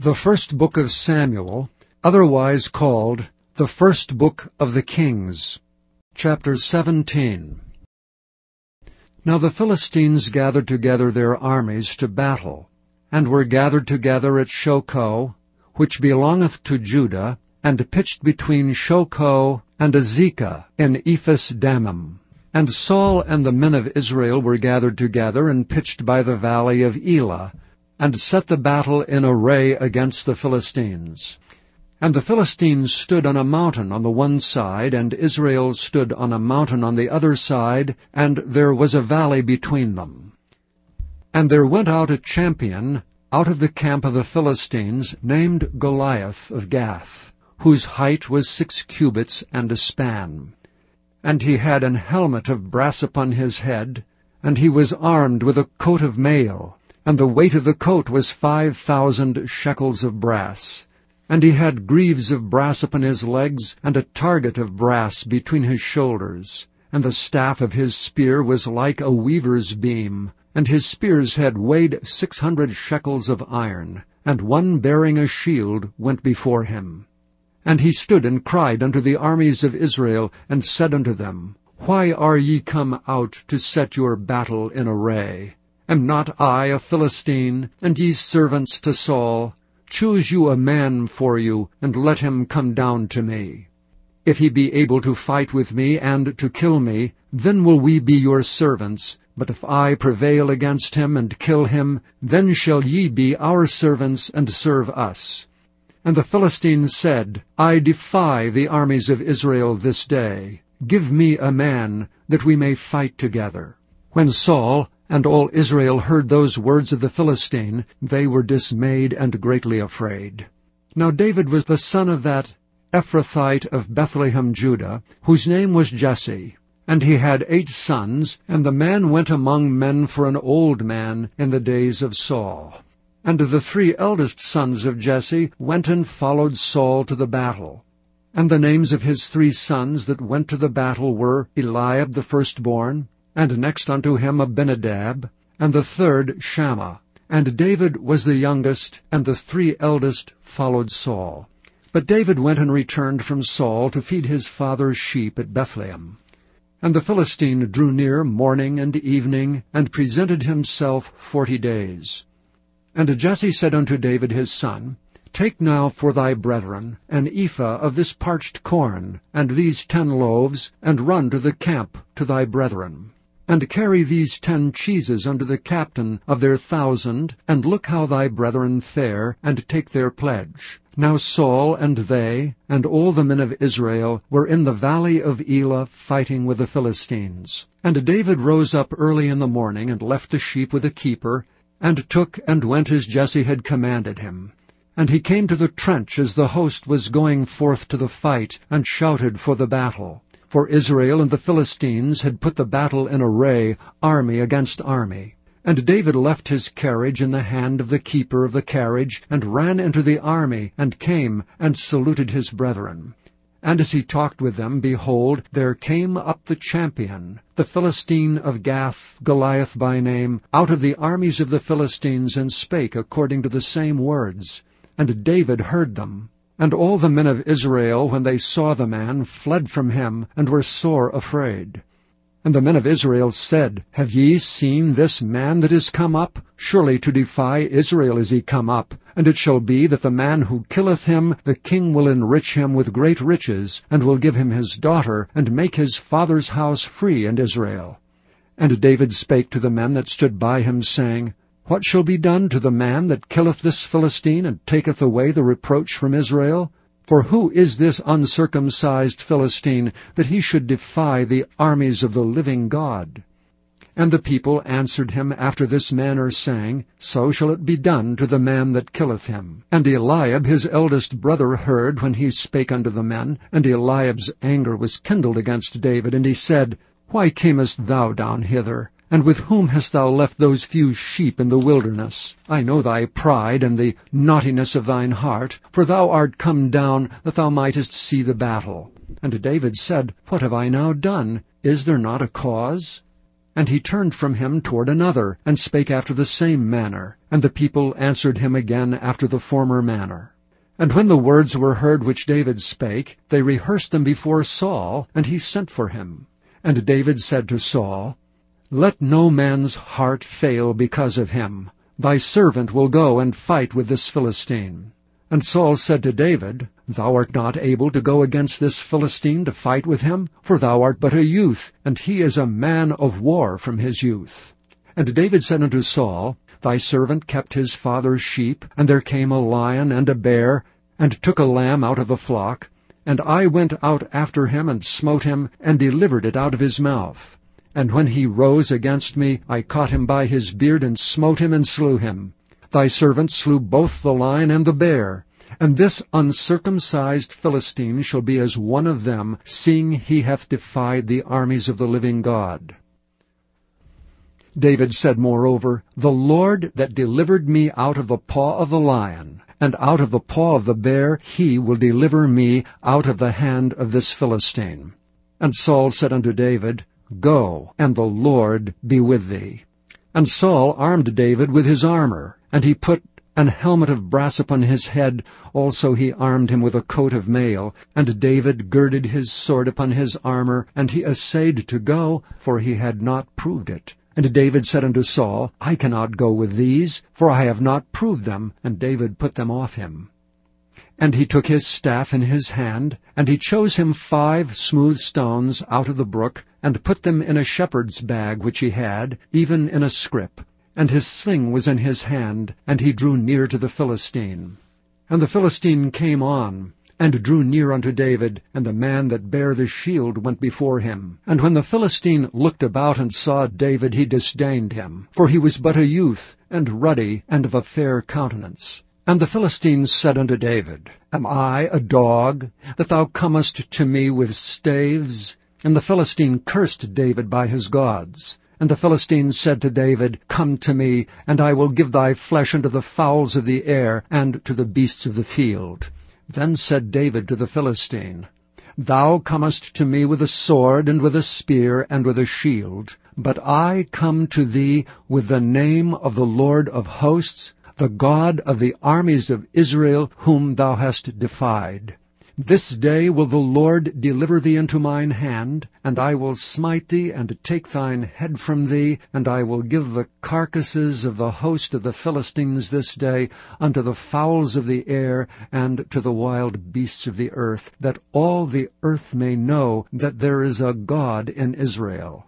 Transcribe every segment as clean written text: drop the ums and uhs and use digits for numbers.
The first book of Samuel, otherwise called the first book of the Kings. Chapter 17. Now the Philistines gathered together their armies to battle, and were gathered together at Shochoh, which belongeth to Judah, and pitched between Shochoh and Azekah in Ephes-dammim. And Saul and the men of Israel were gathered together, and pitched by the valley of Elah, and set the battle in array against the Philistines. And the Philistines stood on a mountain on the one side, and Israel stood on a mountain on the other side, and there was a valley between them. And there went out a champion out of the camp of the Philistines, named Goliath of Gath, whose height was 6 cubits and a span. And he had an helmet of brass upon his head, and he was armed with a coat of mail, and the weight of the coat was 5,000 shekels of brass. And he had greaves of brass upon his legs, and a target of brass between his shoulders. And the staff of his spear was like a weaver's beam, and his spear's head weighed 600 shekels of iron, and one bearing a shield went before him. And he stood and cried unto the armies of Israel, and said unto them, Why are ye come out to set your battle in array? Am not I a Philistine, and ye servants to Saul? Choose you a man for you, and let him come down to me. If he be able to fight with me, and to kill me, then will we be your servants. But if I prevail against him, and kill him, then shall ye be our servants, and serve us. And the Philistines said, I defy the armies of Israel this day. Give me a man, that we may fight together. When Saul and all Israel heard those words of the Philistine, they were dismayed and greatly afraid. Now David was the son of that Ephrathite of Bethlehem, Judah, whose name was Jesse. And he had 8 sons, and the man went among men for an old man in the days of Saul. And the 3 eldest sons of Jesse went and followed Saul to the battle. And the names of his 3 sons that went to the battle were Eliab the firstborn, and next unto him Abinadab, and the 3rd Shammah. And David was the youngest, and the 3 eldest followed Saul. But David went and returned from Saul to feed his father's sheep at Bethlehem. And the Philistine drew near morning and evening, and presented himself 40 days. And Jesse said unto David his son, Take now for thy brethren an ephah of this parched corn, and these 10 loaves, and run to the camp to thy brethren. And carry these 10 cheeses unto the captain of their 1,000, and look how thy brethren fare, and take their pledge. Now Saul and they, and all the men of Israel, were in the valley of Elah fighting with the Philistines. And David rose up early in the morning, and left the sheep with a keeper, and took and went as Jesse had commanded him. And he came to the trench as the host was going forth to the fight, and shouted for the battle. For Israel and the Philistines had put the battle in array, army against army. And David left his carriage in the hand of the keeper of the carriage, and ran into the army, and came, and saluted his brethren. And as he talked with them, behold, there came up the champion, the Philistine of Gath, Goliath by name, out of the armies of the Philistines, and spake according to the same words. And David heard them. And all the men of Israel, when they saw the man, fled from him, and were sore afraid. And the men of Israel said, Have ye seen this man that is come up? Surely to defy Israel is he come up. And it shall be that the man who killeth him, the king will enrich him with great riches, and will give him his daughter, and make his father's house free in Israel. And David spake to the men that stood by him, saying, What shall be done to the man that killeth this Philistine, and taketh away the reproach from Israel? For who is this uncircumcised Philistine, that he should defy the armies of the living God? And the people answered him after this manner, saying, So shall it be done to the man that killeth him. And Eliab his eldest brother heard when he spake unto the men, and Eliab's anger was kindled against David, and he said, Why camest thou down hither? And with whom hast thou left those few sheep in the wilderness? I know thy pride and the naughtiness of thine heart, for thou art come down that thou mightest see the battle. And David said, What have I now done? Is there not a cause? And he turned from him toward another, and spake after the same manner. And the people answered him again after the former manner. And when the words were heard which David spake, they rehearsed them before Saul, and he sent for him. And David said to Saul, Let no man's heart fail because of him. Thy servant will go and fight with this Philistine. And Saul said to David, Thou art not able to go against this Philistine to fight with him, for thou art but a youth, and he is a man of war from his youth. And David said unto Saul, Thy servant kept his father's sheep, and there came a lion and a bear, and took a lamb out of the flock. And I went out after him, and smote him, and delivered it out of his mouth. And when he rose against me, I caught him by his beard, and smote him, and slew him. Thy servant slew both the lion and the bear. And this uncircumcised Philistine shall be as one of them, seeing he hath defied the armies of the living God. David said moreover, The Lord that delivered me out of the paw of the lion, and out of the paw of the bear, he will deliver me out of the hand of this Philistine. And Saul said unto David, Go, and the Lord be with thee. And Saul armed David with his armor, and he put an helmet of brass upon his head. Also he armed him with a coat of mail. And David girded his sword upon his armor, and he essayed to go, for he had not proved it. And David said unto Saul, I cannot go with these, for I have not proved them. And David put them off him. And he took his staff in his hand, and he chose him 5 smooth stones out of the brook, and put them in a shepherd's bag which he had, even in a scrip. And his sling was in his hand, and he drew near to the Philistine. And the Philistine came on, and drew near unto David, and the man that bare the shield went before him. And when the Philistine looked about and saw David, he disdained him, for he was but a youth, and ruddy, and of a fair countenance. And the Philistine said unto David, Am I a dog, that thou comest to me with staves? And the Philistine cursed David by his gods. And the Philistine said to David, Come to me, and I will give thy flesh unto the fowls of the air, and to the beasts of the field. Then said David to the Philistine, Thou comest to me with a sword, and with a spear, and with a shield. But I come to thee with the name of the Lord of hosts, the God of the armies of Israel, whom thou hast defied. This day will the Lord deliver thee into mine hand, and I will smite thee, and take thine head from thee, and I will give the carcasses of the host of the Philistines this day unto the fowls of the air, and to the wild beasts of the earth, that all the earth may know that there is a God in Israel.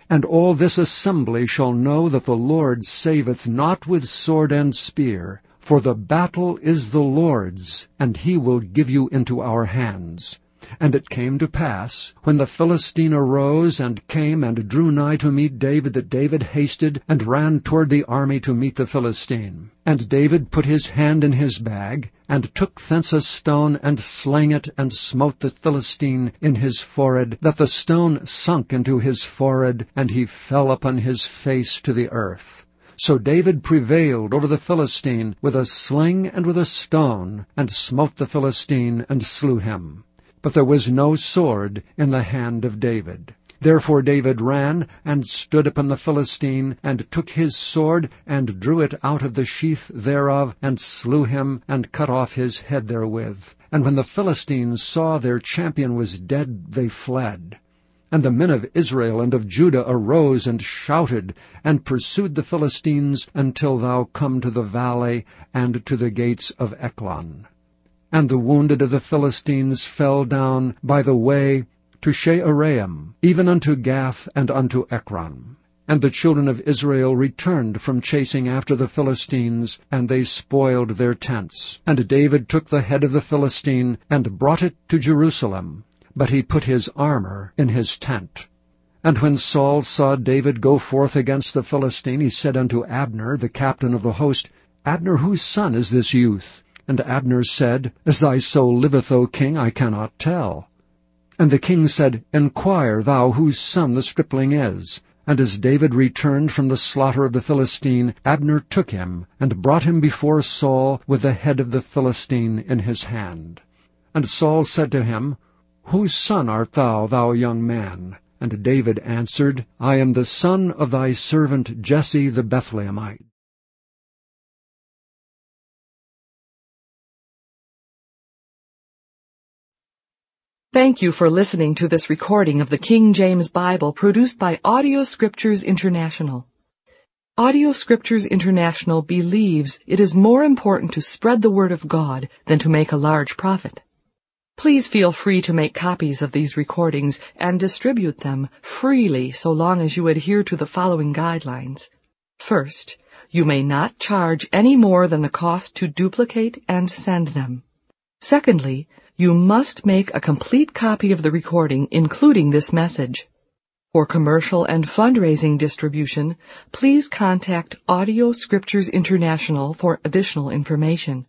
And all this assembly shall know that the Lord saveth not with sword and spear, for the battle is the Lord's, and he will give you into our hands. And it came to pass, when the Philistine arose and came and drew nigh to meet David, that David hasted and ran toward the army to meet the Philistine. And David put his hand in his bag, and took thence a stone, and slang it, and smote the Philistine in his forehead, that the stone sunk into his forehead, and he fell upon his face to the earth. So David prevailed over the Philistine with a sling and with a stone, and smote the Philistine, and slew him. But there was no sword in the hand of David. Therefore David ran, and stood upon the Philistine, and took his sword, and drew it out of the sheath thereof, and slew him, and cut off his head therewith. And when the Philistines saw their champion was dead, they fled. And the men of Israel and of Judah arose and shouted, and pursued the Philistines until thou come to the valley, and to the gates of Ekron. And the wounded of the Philistines fell down by the way to Shaaraim, even unto Gath and unto Ekron. And the children of Israel returned from chasing after the Philistines, and they spoiled their tents. And David took the head of the Philistine, and brought it to Jerusalem, but he put his armor in his tent. And when Saul saw David go forth against the Philistine, he said unto Abner, the captain of the host, Abner, whose son is this youth? And Abner said, As thy soul liveth, O king, I cannot tell. And the king said, Enquire thou whose son the stripling is. And as David returned from the slaughter of the Philistine, Abner took him, and brought him before Saul with the head of the Philistine in his hand. And Saul said to him, Whose son art thou, thou young man? And David answered, I am the son of thy servant Jesse the Bethlehemite. Thank you for listening to this recording of the King James Bible produced by Audio Scriptures International. Audio Scriptures International believes it is more important to spread the Word of God than to make a large profit. Please feel free to make copies of these recordings and distribute them freely so long as you adhere to the following guidelines. First, you may not charge any more than the cost to duplicate and send them. Secondly, you must make a complete copy of the recording, including this message. For commercial and fundraising distribution, please contact Audio Scriptures International for additional information.